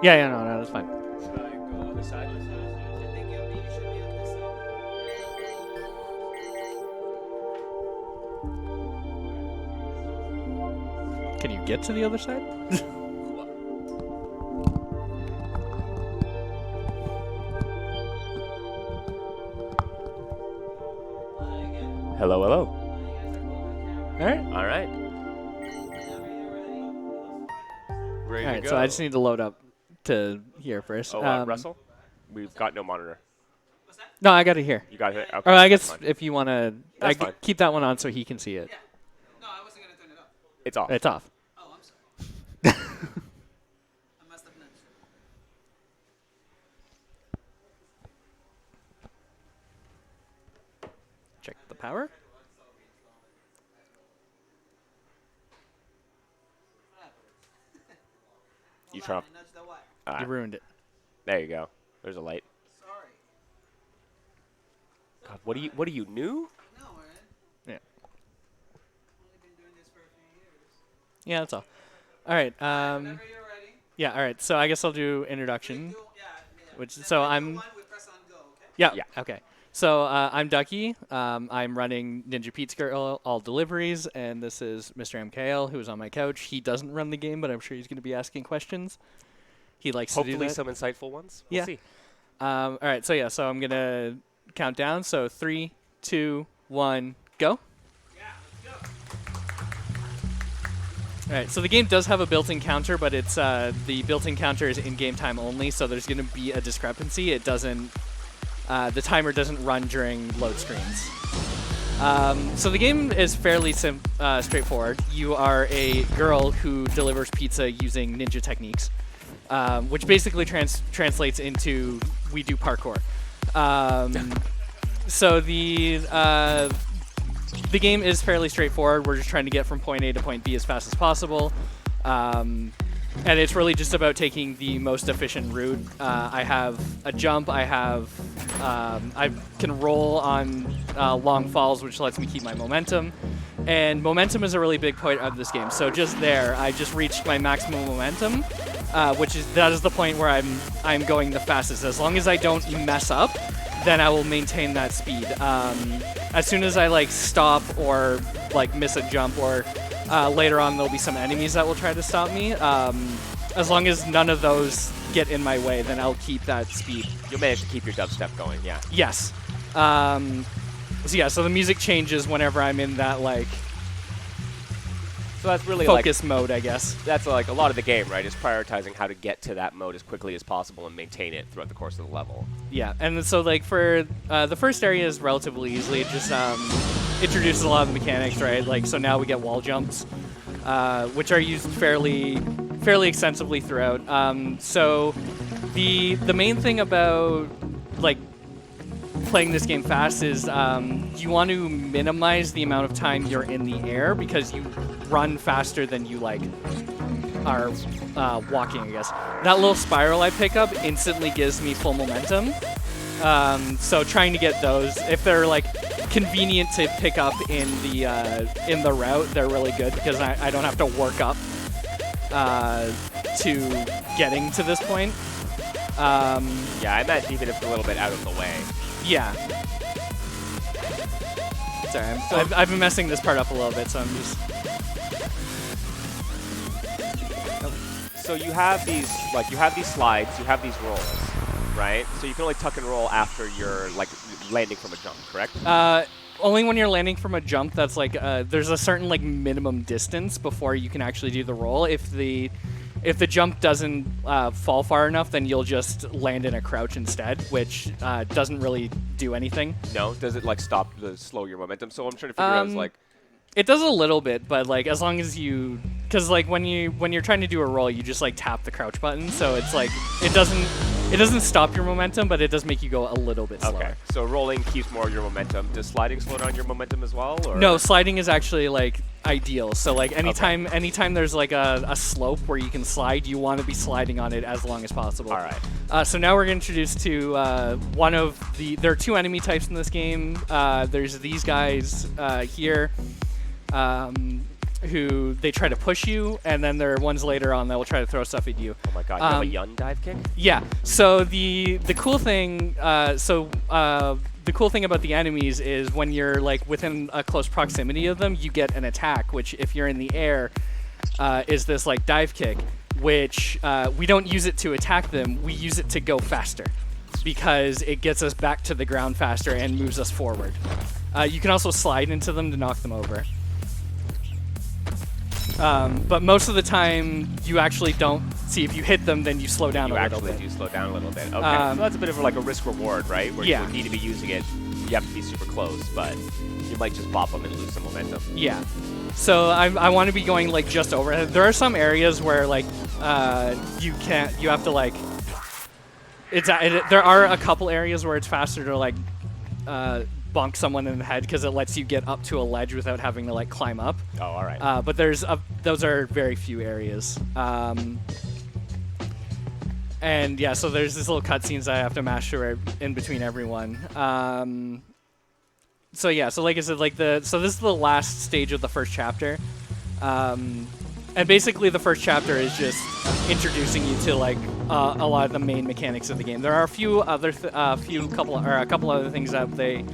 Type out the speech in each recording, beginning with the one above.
Yeah, no, that's fine. Should I go other side? Can you get to the other side? Hello, hello. All right. All right. Ready All to right. go. So I just need to load up to here first. Oh, Russell? We've got no monitor. No, I got it here. You got it? Okay. Or I that's guess fine. if you want to, That's fine. keep that one on so he can see it. No, I wasn't gonna turn it up. It's off. It's off. Oh, I'm sorry. I must have missed. Check the power. You turn off. Nudge the what? You ruined it. There you go. There's a light. Sorry. God, what are you new? No, man. Yeah. Only been doing this for a few years. Yeah, that's all. All right. Whenever you're ready. Yeah. All right. So I guess I'll do introduction. Yeah. Which Then so when I'm. you do one, we press on go, okay? Yeah. Yeah. Okay. So I'm Ducky. I'm running Ninja Pizza Girl, all deliveries, and this is Mr. MKL, who is on my couch. He doesn't run the game, but I'm sure he's going to be asking questions. He likes to do Hopefully that. some insightful ones. We'll Yeah. see. All right. So yeah. So I'm gonna count down. So 3, 2, 1, go. Yeah, let's go. All right. So the game does have a built-in counter, but it's the built-in counter is in-game time only. So there's going to be a discrepancy. It doesn't. The timer doesn't run during load screens. So the game is fairly straightforward. You are a girl who delivers pizza using ninja techniques, which basically translates into we do parkour. So the game is fairly straightforward. We're just trying to get from point A to point B as fast as possible. And it's really just about taking the most efficient route. I have a jump. I can roll on long falls, which lets me keep my momentum. And momentum is a really big point of this game. So just there, I just reached my maximum momentum, that is the point where I'm going the fastest. As long as I don't mess up, then I will maintain that speed. As soon as I like stop or like miss a jump or later on there'll be some enemies that will try to stop me. As long as none of those get in my way, then I'll keep that speed. You'll manage to keep your dubstep going, yeah. Yes. So the music changes whenever I'm in that like So that's really focus mode, I guess. that's like a lot of the game, right? Is prioritizing how to get to that mode as quickly as possible and maintain it throughout the course of the level. Yeah, and so like for the first area is relatively easily. It just introduces a lot of the mechanics, right? Like so now we get wall jumps, which are used fairly extensively throughout. So the main thing about like playing this game fast is you want to minimize the amount of time you're in the air because you run faster than you like are walking, I guess. That little spiral I pick up instantly gives me full momentum. So trying to get those, if they're like convenient to pick up in the route, they're really good because I don't have to work up to getting to this point. Yeah, I meant even if it's a little bit out of the way. Yeah. Sorry, I've been messing this part up a little bit, so I'm just... So you have these slides, you have these rolls, right? So you can only tuck and roll after you're like landing from a jump, correct? Only when you're landing from a jump. That's like there's a certain like minimum distance before you can actually do the roll. If the jump doesn't fall far enough, then you'll just land in a crouch instead, which doesn't really do anything. No, does it like slow your momentum? So I'm trying to figure out is like it does a little bit, but like as long as you, because like when you're trying to do a roll, you just like tap the crouch button, so it's like it doesn't stop your momentum, but it does make you go a little bit slower. Okay, so rolling keeps more of your momentum. Does sliding slow down your momentum as well? Or? No, sliding is actually like ideal. So like anytime there's like a slope where you can slide, you want to be sliding on it as long as possible. All right. So now we're introduced to one of there are two enemy types in this game. There's these guys here. who they try to push you, and then there are ones later on that will try to throw stuff at you. Oh my god, you have a Yun dive kick? Yeah. So the cool thing, the cool thing about the enemies is when you're like within a close proximity of them, you get an attack, which if you're in the air, is this like dive kick, which we don't use it to attack them, we use it to go faster, because it gets us back to the ground faster and moves us forward. You can also slide into them to knock them over. But most of the time, you actually don't see. If you hit them, then you slow down a little bit. You actually do slow down a little bit. Okay, so that's a bit of like a risk-reward, right? Where you don't need to be using it. You have to be super close, but you might just bop them and lose some momentum. Yeah. So I want to be going like just over. There are some areas where like you can't. You have to like. There are a couple areas where it's faster to like bonk someone in the head because it lets you get up to a ledge without having to like climb up. Oh, all right. But those are very few areas. And yeah, so there's these little cutscenes I have to master in between everyone. So yeah, so like I said, so this is the last stage of the first chapter. And basically the first chapter is just introducing you to like a lot of the main mechanics of the game. There are a couple other things that they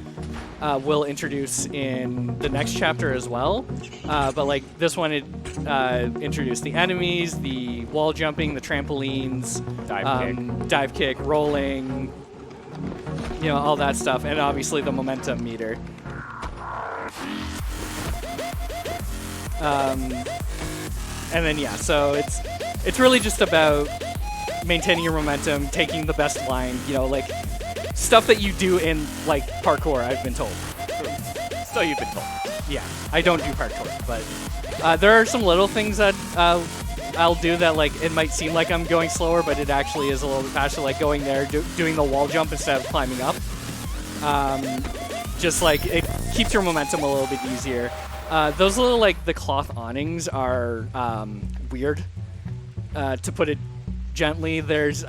will introduce in the next chapter as well. But like this one, it introduced the enemies, the wall jumping, the trampolines, dive kick, rolling, you know, all that stuff, and obviously the momentum meter. And then yeah, so it's really just about maintaining your momentum, taking the best line, you know, like stuff that you do in like parkour, I've been told. So you've been told. Yeah, I don't do parkour, but there are some little things that I'll do that like it might seem like I'm going slower, but it actually is a little bit faster, like going there, doing the wall jump instead of climbing up. Just like it keeps your momentum a little bit easier. Those little like the cloth awnings are weird, to put it gently. There's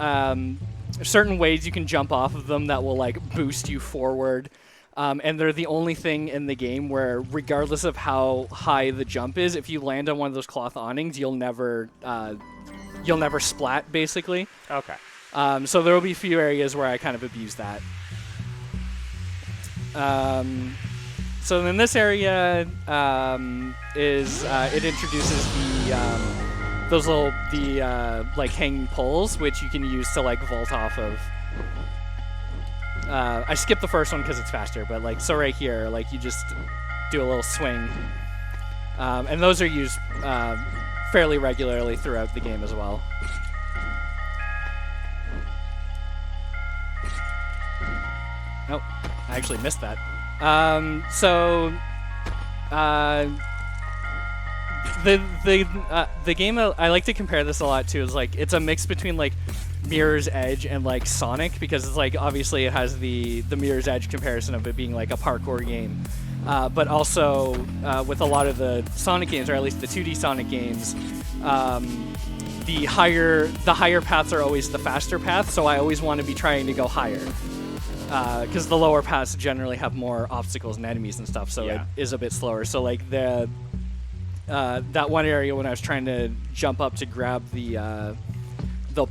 certain ways you can jump off of them that will like boost you forward, and they're the only thing in the game where, regardless of how high the jump is, if you land on one of those cloth awnings, you'll never splat, basically. Okay. So there will be a few areas where I kind of abuse that. So in this area it introduces those little like hanging poles, which you can use to like vault off of. I skipped the first one because it's faster, but like so right here, like you just do a little swing, and those are used fairly regularly throughout the game as well. Nope, I actually missed that. The game I like to compare this a lot to is like it's a mix between like Mirror's Edge and like Sonic, because it's like obviously it has the Mirror's Edge comparison of it being like a parkour game, but also with a lot of the Sonic games, or at least the 2D Sonic games, the higher paths are always the faster path, so I always want to be trying to go higher. Because the lower paths generally have more obstacles and enemies and stuff, so it is a bit slower. So like that one area when I was trying to jump up to grab the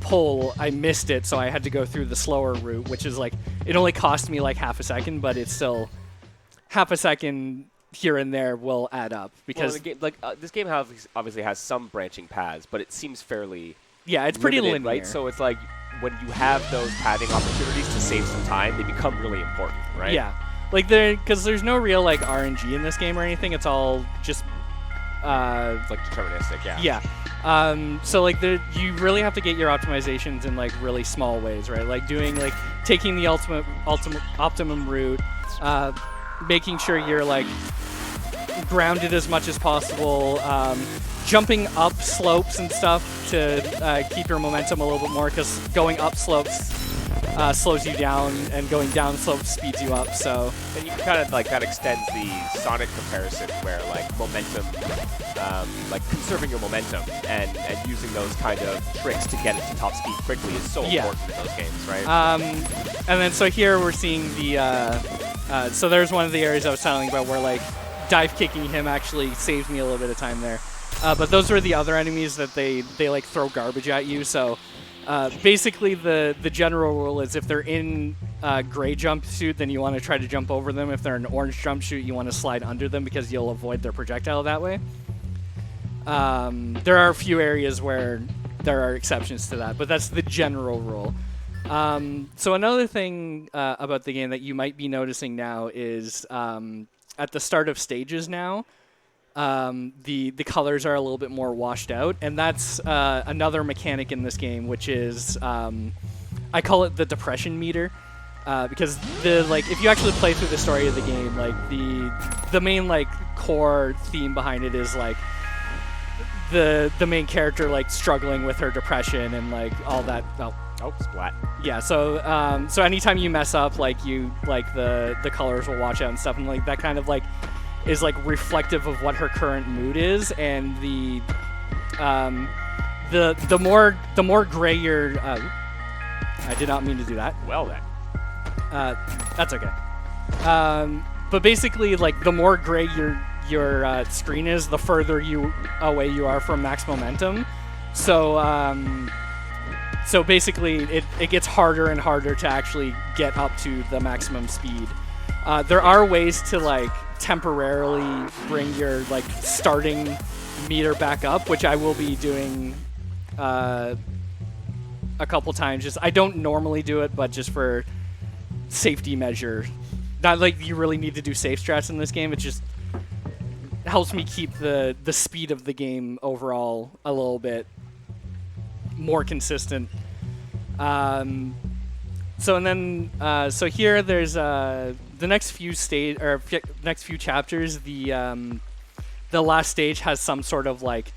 pole, I missed it, so I had to go through the slower route, which is like it only cost me like half a second, but it's still half a second here and there will add up, because this game obviously has some branching paths, but it seems fairly it's pretty limited, linear, right? So it's like, when you have those pathing opportunities to save some time, they become really important, right? Yeah, like because there's no real like RNG in this game or anything. It's all just it's like deterministic. Yeah. So like you really have to get your optimizations in like really small ways, right? Like taking the optimum route, making sure you're like grounded as much as possible, jumping up slopes and stuff to keep your momentum a little bit more, because going up slopes slows you down, and going down slopes speeds you up. So, and you can kind of like that extends the Sonic comparison, where like momentum, like conserving your momentum and using those kind of tricks to get it to top speed quickly is so important in those games, right? And then so here we're seeing so there's one of the areas I was telling about where like dive kicking him actually saves me a little bit of time there. But those are the other enemies that they like throw garbage at you. So basically, the general rule is if they're in gray jumpsuit, then you want to try to jump over them. If they're in orange jumpsuit, you want to slide under them because you'll avoid their projectile that way. There are a few areas where there are exceptions to that, but that's the general rule. So another thing about the game that you might be noticing now is at the start of stages now, the colors are a little bit more washed out, and that's another mechanic in this game, which is I call it the depression meter, because if you actually play through the story of the game, like the main like core theme behind it is like the main character like struggling with her depression and like all that. Oh, splat. Yeah, so so anytime you mess up, like the colors will wash out and stuff, and like that kind of like is like reflective of what her current mood is, and the more gray your I did not mean to do that. Well then. That's okay. But basically, like the more gray your screen is, the further away you are from max momentum. So basically, it gets harder and harder to actually get up to the maximum speed. There are ways to like temporarily bring your like starting meter back up, which I will be doing a couple times. I don't normally do it, but just for safety measure. Not like you really need to do safe strats in this game. It just helps me keep the speed of the game overall a little bit more consistent. So here there's the next few next few chapters. The last stage has some sort of like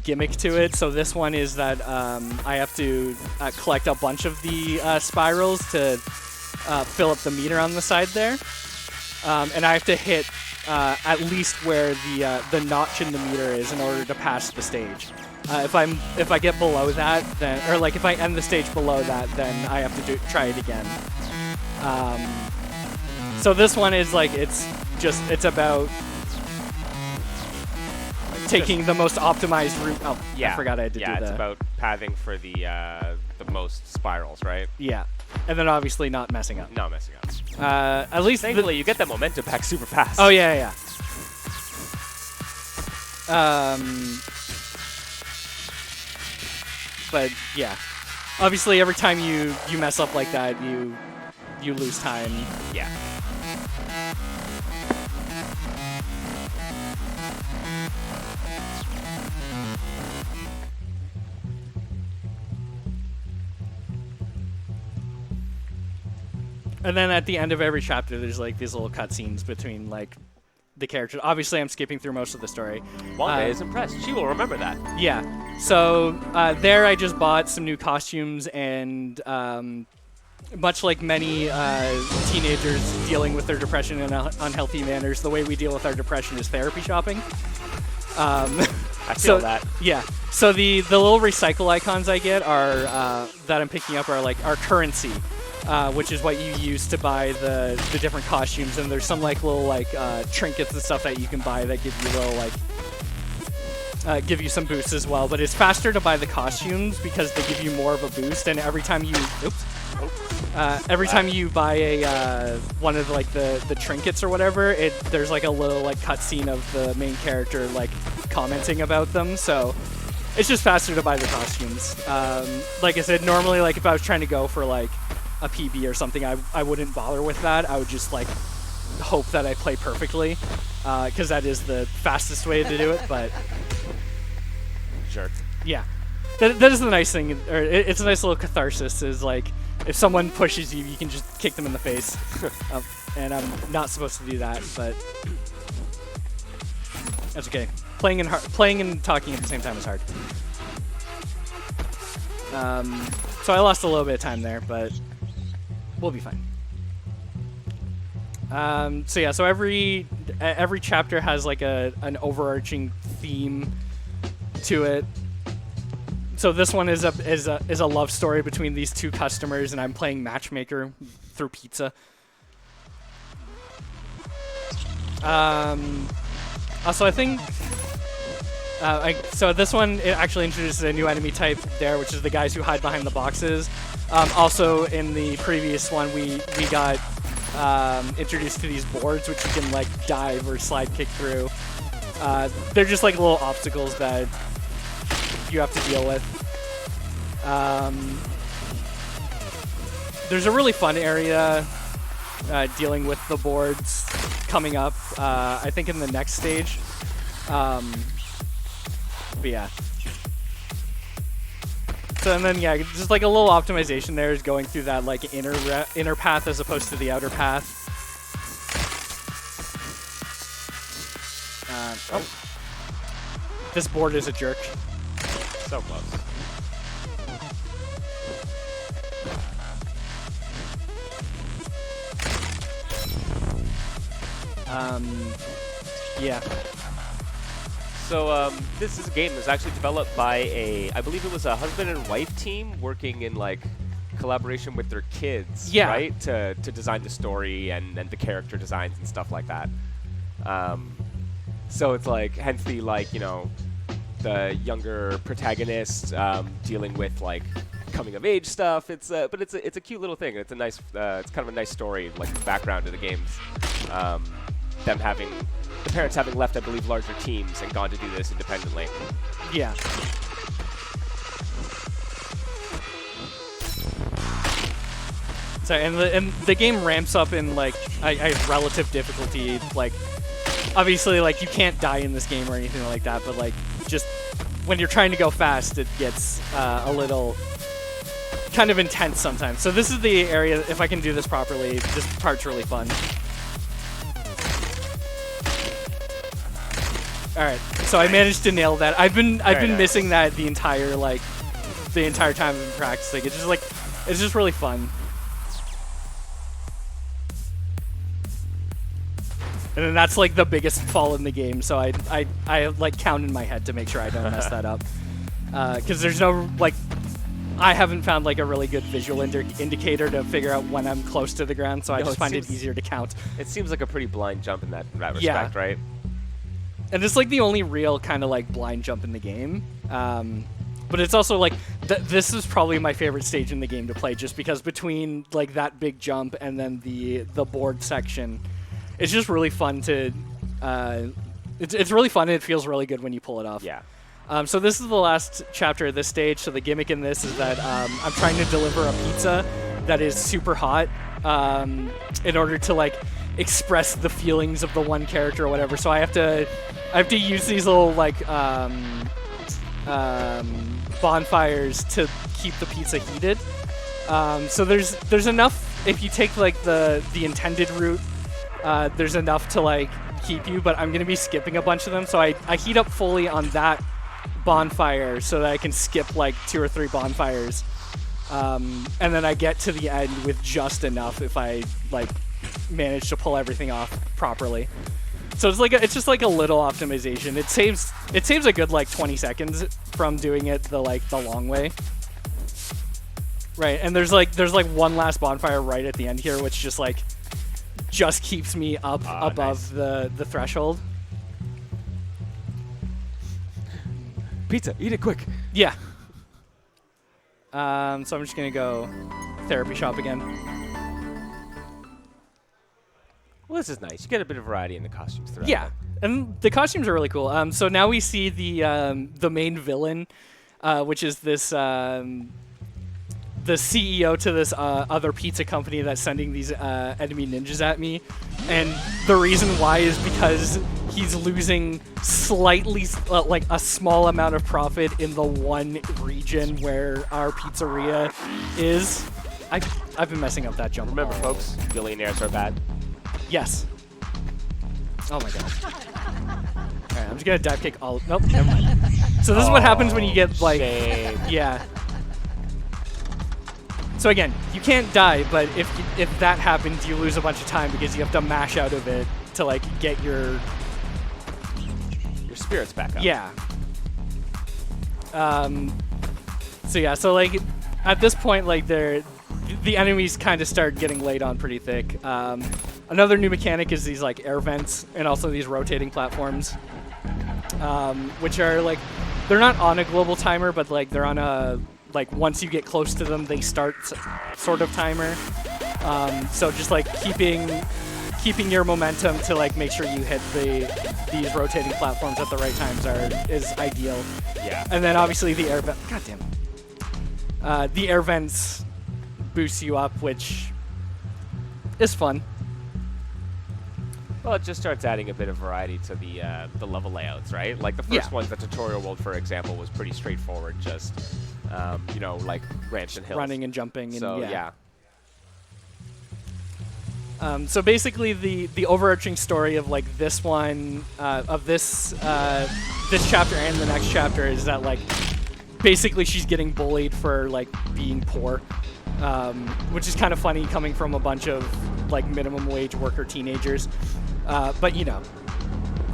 gimmick to it. So this one is that I have to collect a bunch of the spirals to fill up the meter on the side there, and I have to hit at least where the notch in the meter is in order to pass the stage. If I get below that, then if I end the stage below that, then I have to try it again. So this one is like it's about taking the most optimized route. Oh, yeah, I forgot I had to do that. Yeah, it's about pathing for the most spirals, right? Yeah, and then obviously not messing up. Not messing up. At least thankfully you get that momentum back super fast. Oh yeah. But yeah, obviously every time you mess up like that, you lose time. Yeah. And then at the end of every chapter, there's like these little cutscenes between like the characters. Obviously, I'm skipping through most of the story. Wanda is impressed. She will remember that. Yeah. So there, I just bought some new costumes, and much like many teenagers dealing with their depression in unhealthy manners, the way we deal with our depression is therapy shopping. I feel that. Yeah. So the little recycle icons I get are that I'm picking up are like our currency. Which is what you use to buy the different costumes, and there's some like little like trinkets and stuff that you can buy that give you little like give you some boosts as well. But it's faster to buy the costumes because they give you more of a boost, and every time you time you buy a one of like the trinkets or whatever, there's like a little like cutscene of the main character like commenting about them. So it's just faster to buy the costumes. Like I said, normally like if I was trying to go for like a PB or something, I wouldn't bother with that. I would just like hope that I play perfectly, because that is the fastest way to do it. But jerk. Yeah, that is the nice thing, or it's a nice little catharsis. Is like if someone pushes you, you can just kick them in the face, and I'm not supposed to do that, but that's okay. Playing and talking at the same time is hard. So I lost a little bit of time there, but we'll be fine. So yeah, so every chapter has like an overarching theme to it. So this one is a love story between these two customers, and I'm playing matchmaker through pizza. Also, I think So this one, it actually introduces a new enemy type there, which is the guys who hide behind the boxes. Also, in the previous one, we got introduced to these boards, which you can like dive or slide kick through. They're just like little obstacles that you have to deal with. There's a really fun area dealing with the boards coming up, I think in the next stage. But yeah. So and then yeah, just like a little optimization there is going through that like inner path as opposed to the outer path. This board is a jerk. So close. Yeah. So this is a game that was actually developed by I believe it was a husband and wife team working in like collaboration with their kids, yeah. right? To design the story and the character designs and stuff like that. So it's like, hence the like, you know, the younger protagonist dealing with like coming of age stuff. It's but it's a cute little thing. It's a nice, it's kind of a nice story, like background to the games. The parents having left, I believe, larger teams and gone to do this independently. Yeah. So and the game ramps up in like a relative difficulty. Like obviously, like you can't die in this game or anything like that, but like just when you're trying to go fast, it gets a little kind of intense sometimes. So this is the area. If I can do this properly, this part's really fun. All right, so I managed to nail that. I've been missing that the entire time I've been practicing. It's just really fun. And then that's like the biggest fall in the game. So I like count in my head to make sure I don't mess that up. Because there's no like, I haven't found like a really good visual indicator to figure out when I'm close to the ground. So I just find it easier to count. It seems like a pretty blind jump in that respect, right? And it's like the only real kind of like blind jump in the game. But it's also like, this is probably my favorite stage in the game to play, just because between like that big jump and then the board section, it's just really fun to, it's really fun and it feels really good when you pull it off. Yeah. So this is the last chapter of this stage. So the gimmick in this is that I'm trying to deliver a pizza that is super hot in order to like express the feelings of the one character or whatever. So I have to use these little like bonfires to keep the pizza heated. So there's enough if you take like the intended route. There's enough to like keep you, but I'm gonna be skipping a bunch of them. So I heat up fully on that bonfire so that I can skip like 2 or 3 bonfires, and then I get to the end with just enough if I like manage to pull everything off properly. So it's just like a little optimization. It saves a good like 20 seconds from doing it the long way. Right, and there's like one last bonfire right at the end here, which just keeps me up above the threshold. Pizza, eat it quick. Yeah. So I'm just gonna go therapy shop again. Well, this is nice. You get a bit of variety in the costumes throughout. Yeah, and the costumes are really cool. So now we see the main villain, which is this the CEO to this other pizza company that's sending these enemy ninjas at me, and the reason why is because he's losing slightly, like a small amount of profit in the one region where our pizzeria is. I've been messing up that jump. Remember, folks, billionaires are bad. Yes. Oh my god. Alright, I'm just gonna dive kick all. Nope, never mind. So this is what happens when you get like. Shame. Yeah. So again, you can't die, but if that happens, you lose a bunch of time because you have to mash out of it to like get your spirits back up. Yeah. So yeah, so like at this point, like the enemies kind of start getting laid on pretty thick. Another new mechanic is these like air vents and also these rotating platforms. which are like, they're not on a global timer, but like they're on a, like once you get close to them, they start sort of timer. So just like keeping your momentum to like make sure you hit these rotating platforms at the right times is ideal. Yeah. And then obviously the air the air vents boost you up, which is fun. Well, it just starts adding a bit of variety to the level layouts, right? Like the first one, the tutorial world, for example, was pretty straightforward, just you know, like ramps and hills, running and jumping. And so yeah. So basically, the overarching story of like this one, of this chapter and the next chapter is that like basically she's getting bullied for like being poor, which is kind of funny coming from a bunch of like minimum wage worker teenagers. But you know,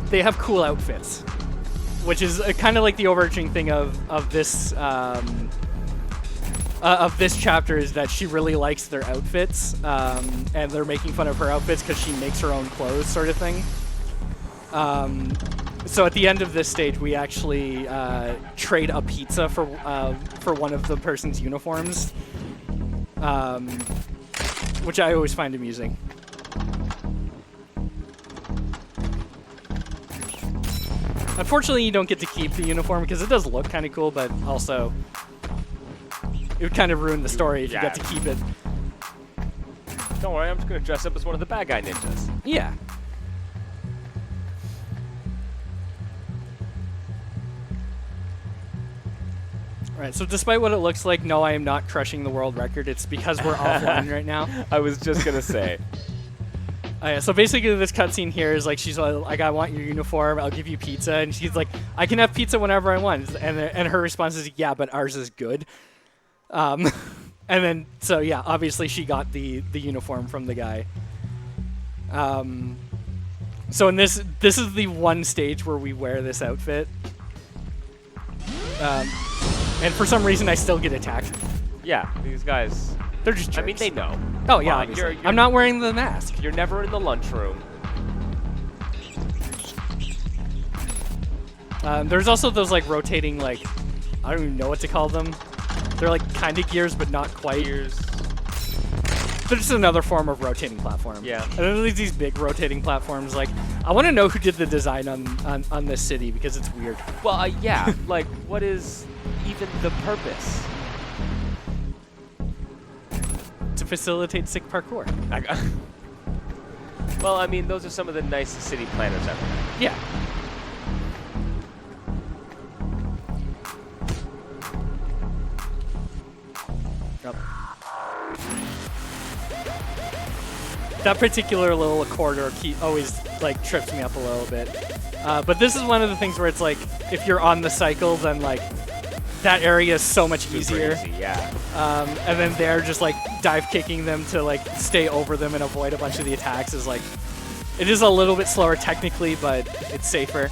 they have cool outfits, which is kind of like the overarching thing of this chapter is that she really likes their outfits, and they're making fun of her outfits because she makes her own clothes, sort of thing. So at the end of this stage, we actually trade a pizza for one of the person's uniforms, which I always find amusing. Unfortunately, you don't get to keep the uniform because it does look kind of cool, but also it would kind of ruin the story if you get to keep it. Don't worry, I'm just going to dress up as one of the bad guy ninjas. Yeah. Alright, so despite what it looks like, no, I am not crushing the world record. It's because we're offline right now. I was just going to say. Yeah, so basically this cutscene here is like, she's like, I want your uniform, I'll give you pizza. And she's like, I can have pizza whenever I want. And her response is, yeah, but ours is good. And then, so yeah, obviously she got the uniform from the guy. So in this is the one stage where we wear this outfit. And for some reason I still get attacked. Yeah, these guys, they're just jerks. I mean, they know. Oh yeah, you're I'm not wearing the mask. You're never in the lunchroom. There's also those like rotating, like, I don't even know what to call them. They're like kind of gears, but not quite. Gears. They're just another form of rotating platform. Yeah. And then there's these big rotating platforms. Like, I want to know who did the design on this city because it's weird. Well, yeah. Like, what is even the purpose? To facilitate sick parkour. Well, I mean, those are some of the nicest city planners ever. Yeah. Yep. That particular little corridor always like trips me up a little bit. But this is one of the things where it's like, if you're on the cycle, then like that area is so much easier. Easy, yeah. And then they're just like dive kicking them to like stay over them and avoid a bunch of the attacks is like, it is a little bit slower technically, but it's safer.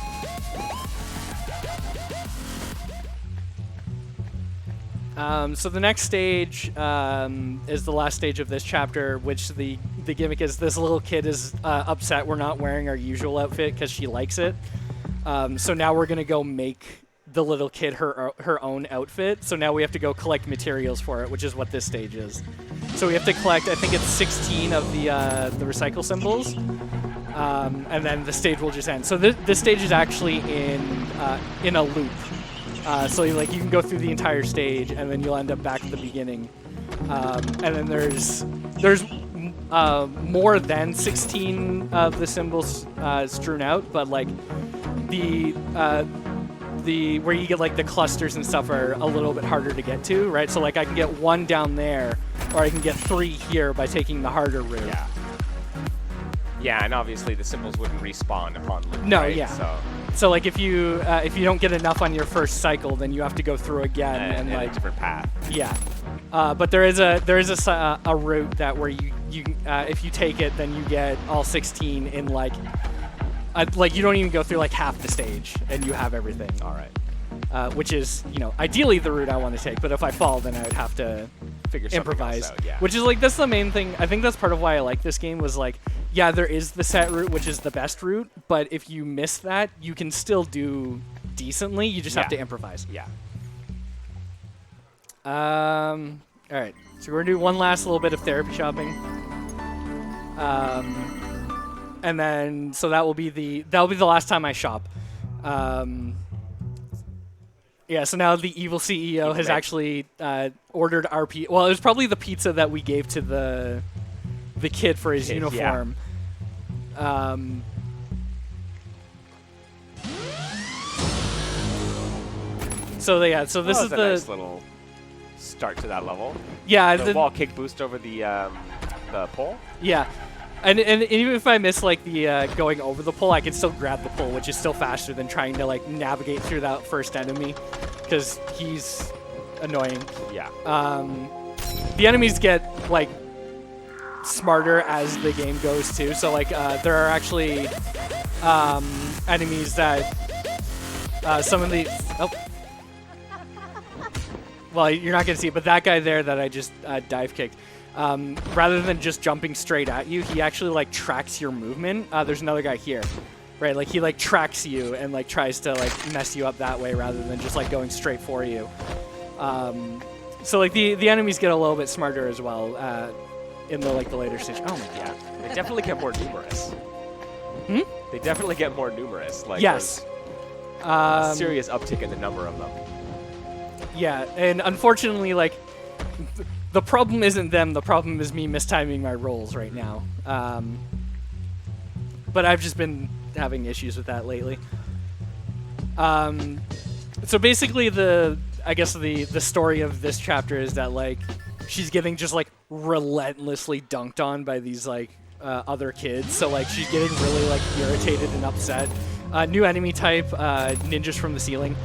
So the next stage is the last stage of this chapter, which the gimmick is this little kid is upset we're not wearing our usual outfit because she likes it. So now we're going to go make the little kid her own outfit. So now we have to go collect materials for it, which is what this stage is. So we have to collect, I think it's 16 of the recycle symbols, and then the stage will just end. So this stage is actually in a loop. So like you can go through the entire stage, and then you'll end up back at the beginning. And then there's more than 16 of the symbols strewn out, but like the where you get like the clusters and stuff are a little bit harder to get to, right? So like I can get one down there, or I can get 3 here by taking the harder route. Yeah. Yeah, and obviously the symbols wouldn't respawn upon loop. No, right? yeah. So like if you don't get enough on your first cycle, then you have to go through again and like a different path. Yeah. But there is a route that where you if you take it, then you get all 16 in like you don't even go through like half the stage and you have everything. All right. Which is, you know, ideally the route I want to take, but if I fall, then I would have to Figure improvise. else out, yeah. Which is like, that's the main thing. I think that's part of why I like this game was like, yeah, there is the set route, which is the best route, but if you miss that, you can still do decently. You just have to improvise. Yeah. All right, so we're gonna do one last little bit of therapy shopping, and then so that'll be the last time I shop. Yeah, so now the evil CEO has actually ordered our pizza. Well, it was probably the pizza that we gave to the kid for his uniform. So yeah, so this is the nice little start to that level. Yeah, the wall kick boost over the pole. Yeah, and even if I miss like the going over the pole, I can still grab the pole, which is still faster than trying to like navigate through that first enemy, because he's annoying. Yeah. The enemies get like smarter as the game goes too. So like there are actually enemies that some of the well, you're not gonna see it, but that guy there that I just dive kicked, rather than just jumping straight at you, he actually like tracks your movement. There's another guy here, right? Like he like tracks you and like tries to like mess you up that way rather than just like going straight for you. So like the enemies get a little bit smarter as well in the like the later stage. Oh my god, they definitely get more numerous. They definitely get more numerous. Like yes, serious uptick in the number of them. Yeah, and unfortunately, like, the problem isn't them. The problem is me mistiming my rolls right now. But I've just been having issues with that lately. So basically, I guess the story of this chapter is that like she's getting just like relentlessly dunked on by these like other kids. So like she's getting really like irritated and upset. New enemy type, ninjas from the ceiling.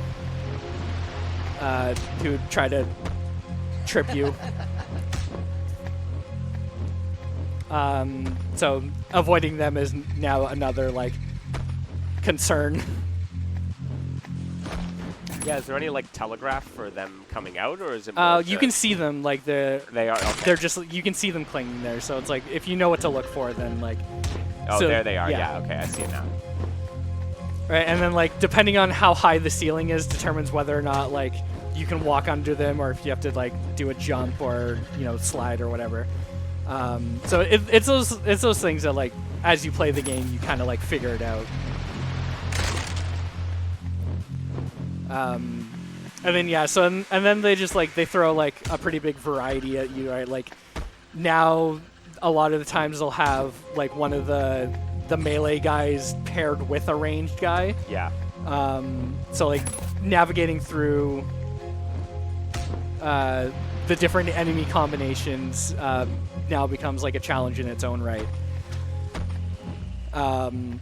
Who try to trip you. So avoiding them is now another like concern. Yeah, is there any like telegraph for them coming out, or is it? More you can see them like they are. Okay. They're just you can see them clinging there. So it's like if you know what to look for, then like. Oh, so, there they are. Yeah. Okay, I see it now. Right, and then like depending on how high the ceiling is determines whether or not like you can walk under them or if you have to like do a jump or slide or whatever. So it's those things that like as you play the game you kind of like figure it out. And then yeah, so and then they just like they throw like a pretty big variety at you, right? Like now a lot of the times they'll have like one of the melee guys paired with a ranged guy. Yeah. So like navigating through the different enemy combinations now becomes like a challenge in its own right. And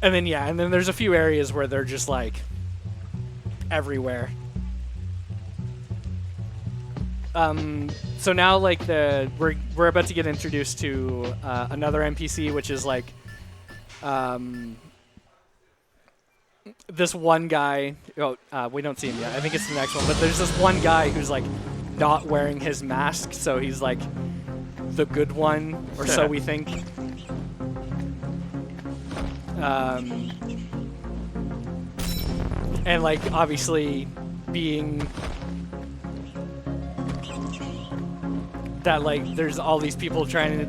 then there's a few areas where they're just like everywhere. So now like we're about to get introduced to another NPC, which is like this one guy. We don't see him yet. I think it's the next one, but there's this one guy who's like not wearing his mask, so he's like the good one, or so we think. And like obviously being that like there's all these people trying to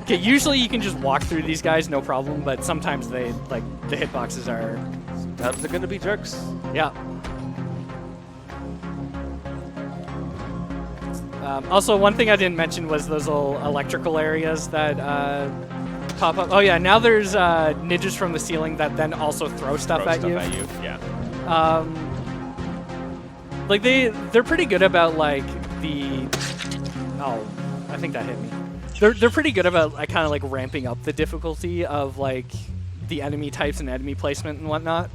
okay, usually you can just walk through these guys no problem, but sometimes they like the hitboxes are sometimes they're gonna be jerks. Yeah. Also, one thing I didn't mention was those little electrical areas that pop up. Oh yeah, now there's ninjas from the ceiling that then also throw stuff at you. Yeah. Like they're pretty good about like the. Oh, I think that hit me. They're pretty good about like kind of like ramping up the difficulty of like the enemy types and enemy placement and whatnot.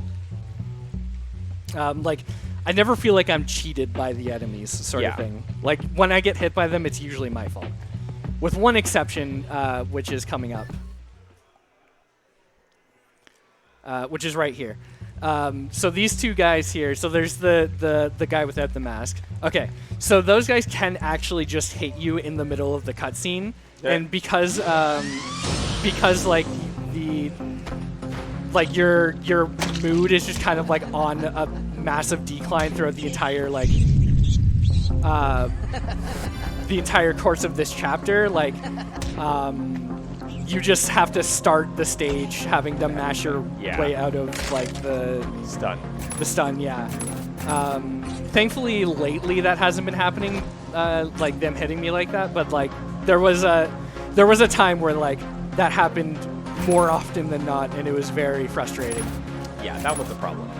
Like I never feel like I'm cheated by the enemies, sort of thing. Like when I get hit by them, it's usually my fault, with one exception, which is coming up, which is right here. So these two guys here. So there's the guy without the mask. Okay, so those guys can actually just hit you in the middle of the cutscene, and because like your mood is just kind of like on a massive decline throughout the entire the entire course of this chapter, like you just have to start the stage having to mash your way out of like the stun, yeah. Thankfully lately that hasn't been happening, like them hitting me like that, but like there was a time where like that happened more often than not, and it was very frustrating. Yeah, that was the problem.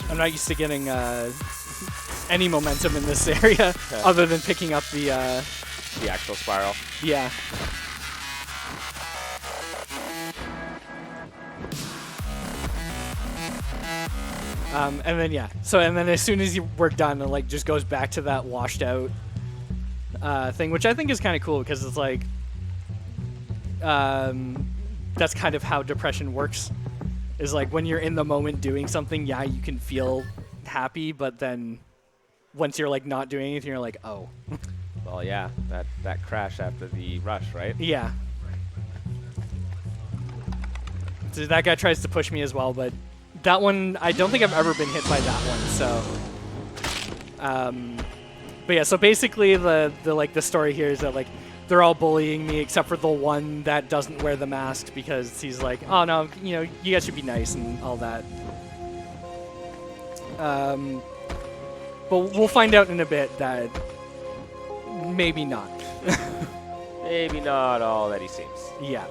I'm not used to getting any momentum in this area other than picking up the actual spiral. Yeah. And then and then as soon as we're done, it like just goes back to that washed out thing, which I think is kind of cool because it's like that's kind of how depression works. Is like when you're in the moment doing something, yeah, you can feel happy, but then once you're like not doing anything, you're like, oh. Well, yeah, that crash after the rush, right? Yeah. So that guy tries to push me as well, but that one, I don't think I've ever been hit by that one. So, but yeah, so basically the story here is that like they're all bullying me except for the one that doesn't wear the mask because he's like, oh no, you know, you guys should be nice and all that. But we'll find out in a bit that maybe not. Maybe not all that he seems. Yeah.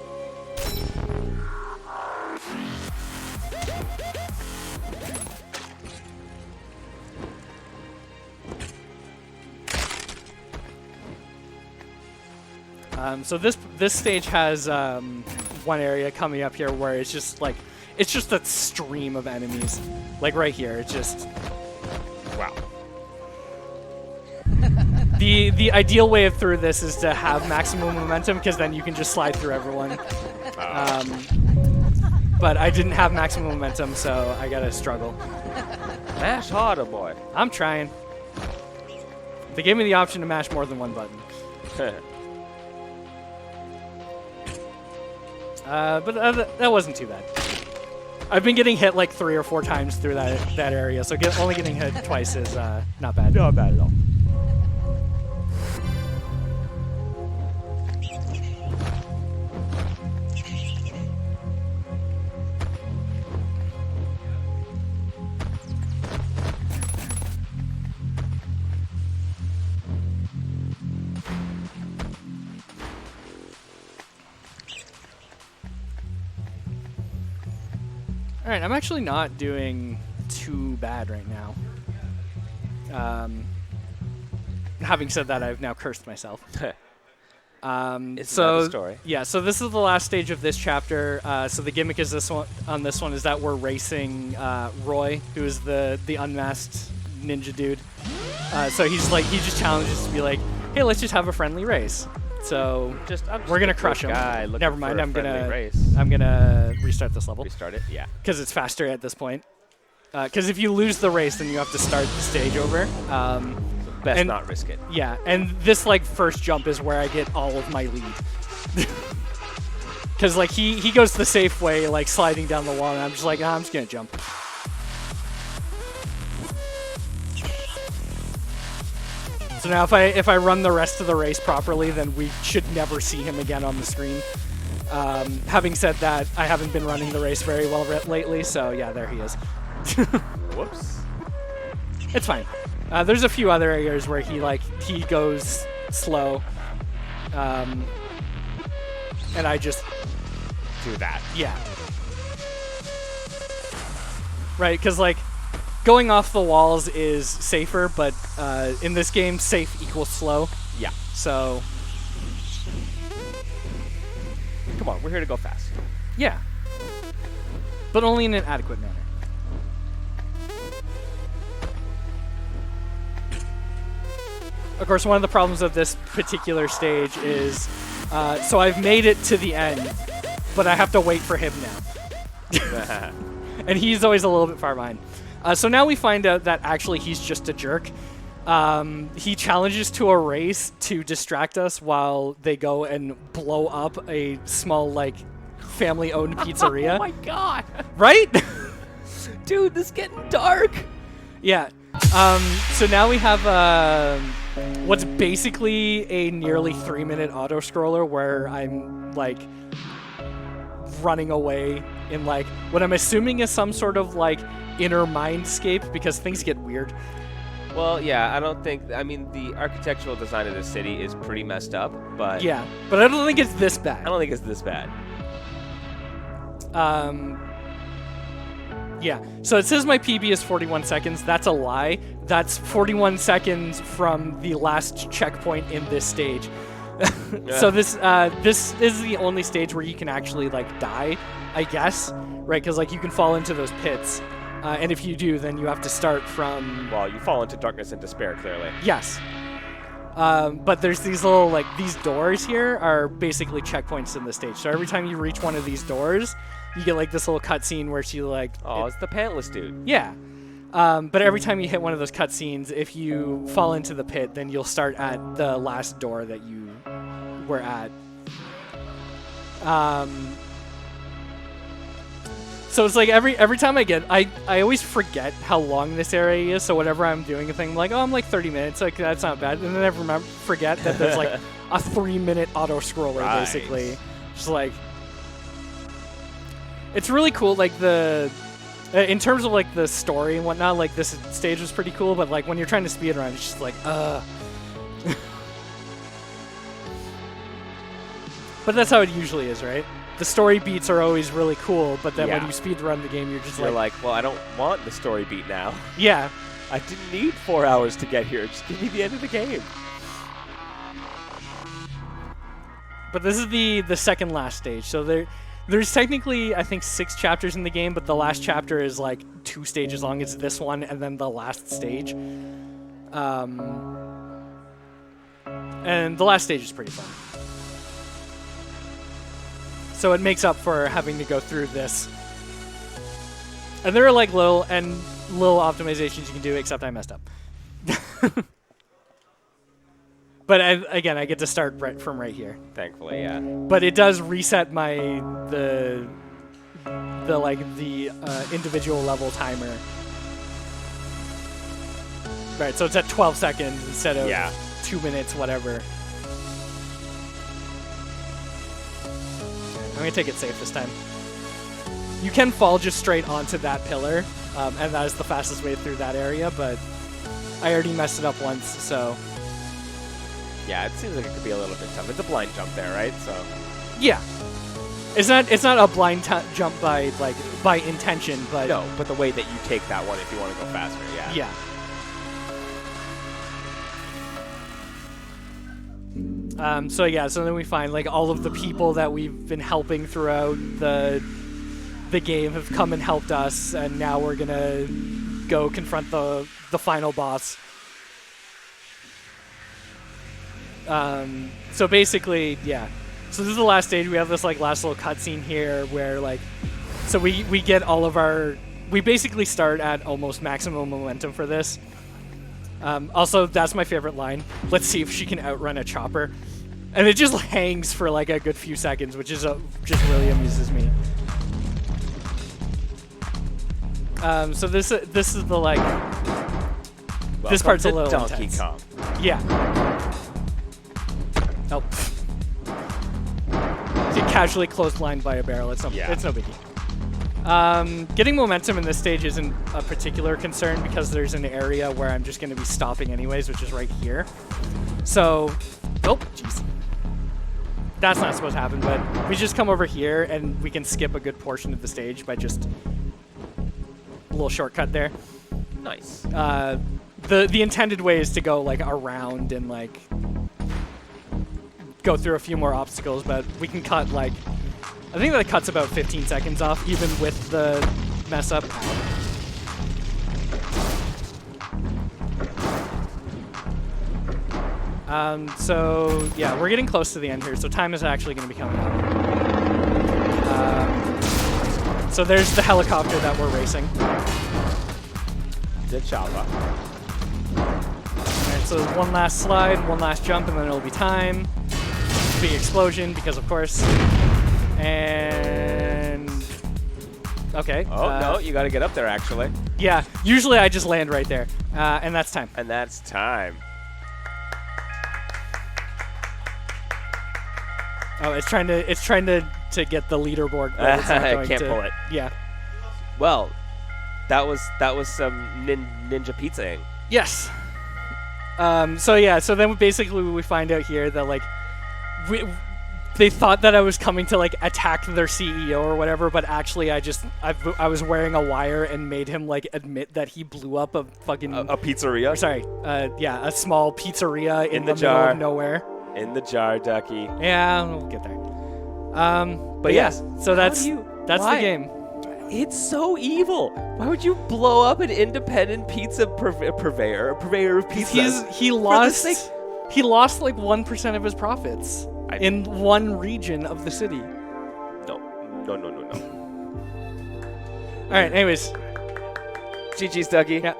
So this stage has one area coming up here where it's just a stream of enemies, like right here. It's just wow. The ideal way through this is to have maximum momentum because then you can just slide through everyone. But I didn't have maximum momentum, so I gotta struggle. Mash harder, boy. I'm trying. They gave me the option to mash more than one button. But that wasn't too bad. I've been getting hit like 3 or 4 times through that area, so only getting hit twice is not bad. Not bad at all. Alright, I'm actually not doing too bad right now. Having said that, I've now cursed myself. Isn't that the story? Yeah, so this is the last stage of this chapter. So the gimmick is this one is that we're racing Roy, who is the unmasked ninja dude. So he just challenges to be like, hey, let's just have a friendly race. So we're gonna crush him. Never mind. I'm gonna restart this level. Restart it, yeah. Because it's faster at this point. Because if you lose the race, then you have to start the stage over. Best not risk it. Yeah, and this like first jump is where I get all of my lead. Because like he goes the safe way, like sliding down the wall, and I'm just like, I'm just gonna jump. So now if I run the rest of the race properly, then we should never see him again on the screen. Having said that, I haven't been running the race very well lately, so yeah, there he is. Whoops. It's fine. There's a few other areas where he goes slow, and I just do that. Yeah. Right, because like going off the walls is safer, but in this game, safe equals slow. Yeah. So come on, we're here to go fast. Yeah. But only in an adequate manner. Of course, one of the problems of this particular stage is, so I've made it to the end, but I have to wait for him now. And he's always a little bit far behind. So now we find out that actually he's just a jerk. He challenges to a race to distract us while they go and blow up a small, like, family-owned pizzeria. Oh my god! Right? Dude, this is getting dark! Yeah. So now we have what's basically a nearly 3-minute auto-scroller where I'm, like, running away in, like, what I'm assuming is some sort of, like, inner mindscape, because things get weird. Well, yeah, I don't think... I mean, the architectural design of the city is pretty messed up, but... Yeah, but I don't think it's this bad. I don't think it's this bad. Yeah, so it says my PB is 41 seconds. That's a lie. That's 41 seconds from the last checkpoint in this stage. Yeah. So this is the only stage where you can actually, like, die, I guess, right? Because, like, you can fall into those pits, and if you do, then you have to start from... Well, you fall into darkness and despair, clearly. Yes. But there's these little, like, these doors here are basically checkpoints in the stage. So every time you reach one of these doors, you get, like, this little cutscene where she, like... Oh, it's the pantless dude. Yeah. But every time you hit one of those cutscenes, if you fall into the pit, then you'll start at the last door that you were at. So it's like every time I always forget how long this area is. So whenever I'm doing a thing, I'm like, oh, I'm like 30 minutes. Like, that's not bad. And then I forget that there's like a 3-minute auto scroller, basically. Just like, it's really cool. Like in terms of like the story and whatnot, like this stage was pretty cool. But like when you're trying to speed run, it's just like, But that's how it usually is, right? The story beats are always really cool, but then when you speed run the game, you're just like, well, I don't want the story beat now. Yeah. I didn't need 4 hours to get here. Just give me the end of the game. But this is the second last stage. So there's technically, I think, 6 chapters in the game, but the last chapter is like 2 stages long. It's this one and then the last stage. And the last stage is pretty fun. So it makes up for having to go through this. And there are like little optimizations you can do, except I messed up. But again, I get to start from right here. Thankfully, yeah. But it does reset the individual level timer. Right, so it's at 12 seconds instead of 2 minutes, whatever. I'm going to take it safe this time. You can fall just straight onto that pillar, and that is the fastest way through that area, but I already messed it up once, so... Yeah, it seems like it could be a little bit tough. It's a blind jump there, right? So. Yeah. It's not a blind jump by intention, but... No, but the way that you take that one if you want to go faster, yeah. Yeah. So then we find like all of the people that we've been helping throughout the game have come and helped us, and now we're gonna go confront the final boss. So basically, yeah. So this is the last stage. We have this like last little cutscene here where like, so we get all of we basically start at almost maximum momentum for this. Also, that's my favorite line. Let's see if she can outrun a chopper. And it just hangs for like a good few seconds, which is just really amuses me. So this is the like... Welcome this part's a to little Donkey intense. Kong. Yeah. Oh. Get casually clotheslined by a barrel. It's no biggie. Getting momentum in this stage isn't a particular concern because there's an area where I'm just going to be stopping anyways, which is right here. So, oh, jeez. That's not supposed to happen, but we just come over here and we can skip a good portion of the stage by just a little shortcut there. Nice. The intended way is to go like around and like go through a few more obstacles, but we can cut like I think that cuts about 15 seconds off, even with the mess up. So yeah, we're getting close to the end here, so time is actually going to be coming up. So there's the helicopter that we're racing. The chopper. Alright, so one last slide, one last jump, and then it'll be time. Big explosion, because of course. And... okay. Oh, no, you got to get up there, actually. Yeah, usually I just land right there. And that's time. And that's time. Oh, it's trying to get the leaderboard. But it's not I going can't to, pull it. Yeah. Well, that was some ninja pizzaing. Yes. So yeah, so then basically we find out here that like they thought that I was coming to like attack their CEO or whatever, but actually I was wearing a wire and made him like admit that he blew up a fucking A pizzeria? sorry, yeah, a small pizzeria in the jar. middle of nowhere. In the jar, Ducky. Yeah, we'll get there. But yes, yeah, so that's why? the game. It's so evil. Why would you blow up an independent pizza purveyor of pizzas? He lost like 1% of his profits in one region of the city. No. All right, anyways. GG's, Ducky. Yeah.